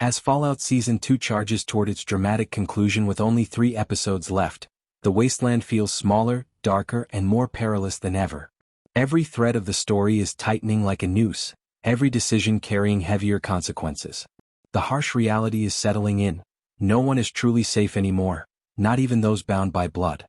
As Fallout Season 2 charges toward its dramatic conclusion with only 3 episodes left, the wasteland feels smaller, darker, and more perilous than ever. Every thread of the story is tightening like a noose, every decision carrying heavier consequences. The harsh reality is settling in. No one is truly safe anymore, not even those bound by blood.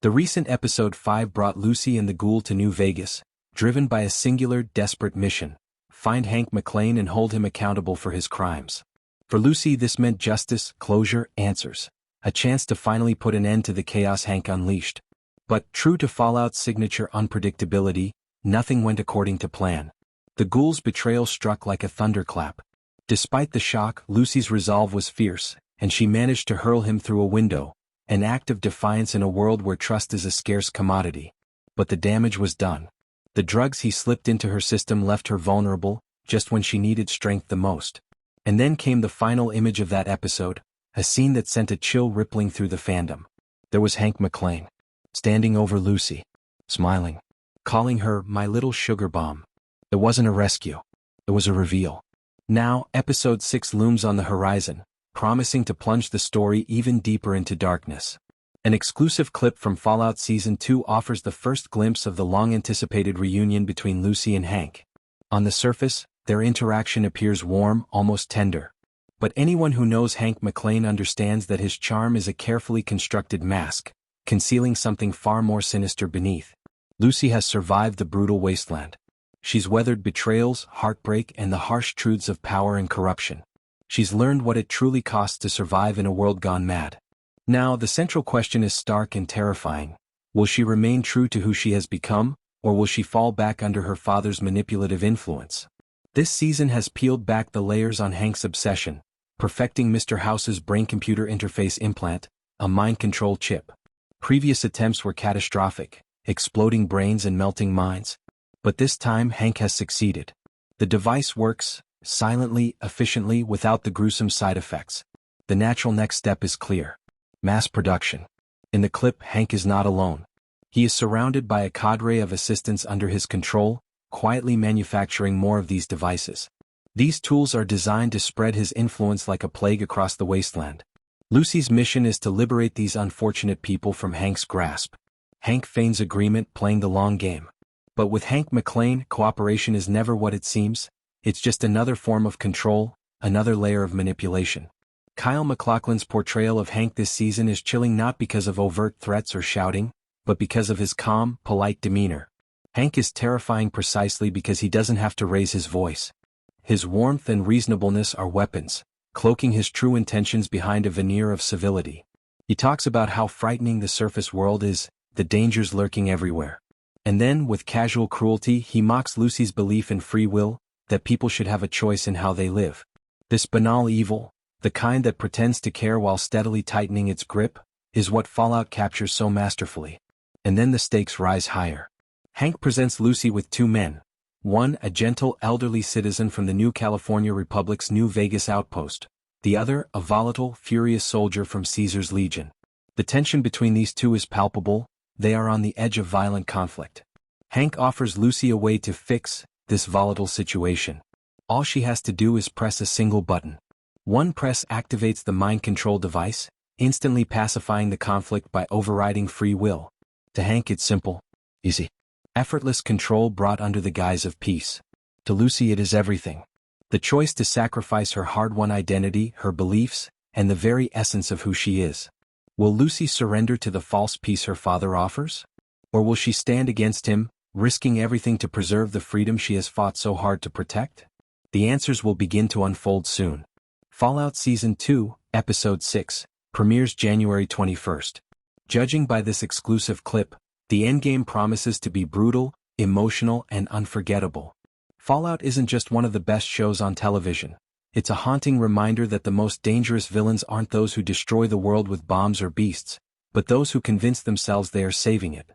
The recent Episode 5 brought Lucy and the Ghoul to New Vegas, driven by a singular, desperate mission: find Hank McClane and hold him accountable for his crimes. For Lucy, this meant justice, closure, answers. A chance to finally put an end to the chaos Hank unleashed. But, true to Fallout's signature unpredictability, nothing went according to plan. The Ghoul's betrayal struck like a thunderclap. Despite the shock, Lucy's resolve was fierce, and she managed to hurl him through a window, an act of defiance in a world where trust is a scarce commodity. But the damage was done. The drugs he slipped into her system left her vulnerable, just when she needed strength the most. And then came the final image of that episode, a scene that sent a chill rippling through the fandom. There was Hank McClane, standing over Lucy, smiling, calling her "my little sugar bomb." It wasn't a rescue. It was a reveal. Now, Episode 6 looms on the horizon, promising to plunge the story even deeper into darkness. An exclusive clip from Fallout Season 2 offers the first glimpse of the long-anticipated reunion between Lucy and Hank. On the surface, their interaction appears warm, almost tender. But anyone who knows Hank McClane understands that his charm is a carefully constructed mask, concealing something far more sinister beneath. Lucy has survived the brutal wasteland. She's weathered betrayals, heartbreak, and the harsh truths of power and corruption. She's learned what it truly costs to survive in a world gone mad. Now, the central question is stark and terrifying. Will she remain true to who she has become, or will she fall back under her father's manipulative influence? This season has peeled back the layers on Hank's obsession, perfecting Mr. House's brain-computer interface implant, a mind-control chip. Previous attempts were catastrophic, exploding brains and melting minds. But this time Hank has succeeded. The device works, silently, efficiently, without the gruesome side effects. The natural next step is clear. Mass production. In the clip, Hank is not alone. He is surrounded by a cadre of assistants under his control, quietly manufacturing more of these devices. These tools are designed to spread his influence like a plague across the wasteland. Lucy's mission is to liberate these unfortunate people from Hank's grasp. Hank feigns agreement, playing the long game. But with Hank McClane, cooperation is never what it seems. It's just another form of control, another layer of manipulation. Kyle MacLachlan's portrayal of Hank this season is chilling, not because of overt threats or shouting, but because of his calm, polite demeanor. Hank is terrifying precisely because he doesn't have to raise his voice. His warmth and reasonableness are weapons, cloaking his true intentions behind a veneer of civility. He talks about how frightening the surface world is, the dangers lurking everywhere. And then, with casual cruelty, he mocks Lucy's belief in free will, that people should have a choice in how they live. This banal evil, the kind that pretends to care while steadily tightening its grip, is what Fallout captures so masterfully. And then the stakes rise higher. Hank presents Lucy with 2 men. One, a gentle, elderly citizen from the New California Republic's New Vegas outpost. The other, a volatile, furious soldier from Caesar's Legion. The tension between these two is palpable. They are on the edge of violent conflict. Hank offers Lucy a way to fix this volatile situation. All she has to do is press a single button. One press activates the mind control device, instantly pacifying the conflict by overriding free will. To Hank, it's simple, easy, effortless control brought under the guise of peace. To Lucy, it is everything. The choice to sacrifice her hard-won identity, her beliefs, and the very essence of who she is. Will Lucy surrender to the false peace her father offers? Or will she stand against him, risking everything to preserve the freedom she has fought so hard to protect? The answers will begin to unfold soon. Fallout Season 2, Episode 6, premieres January 21st. Judging by this exclusive clip, the endgame promises to be brutal, emotional, and unforgettable. Fallout isn't just one of the best shows on television. It's a haunting reminder that the most dangerous villains aren't those who destroy the world with bombs or beasts, but those who convince themselves they are saving it.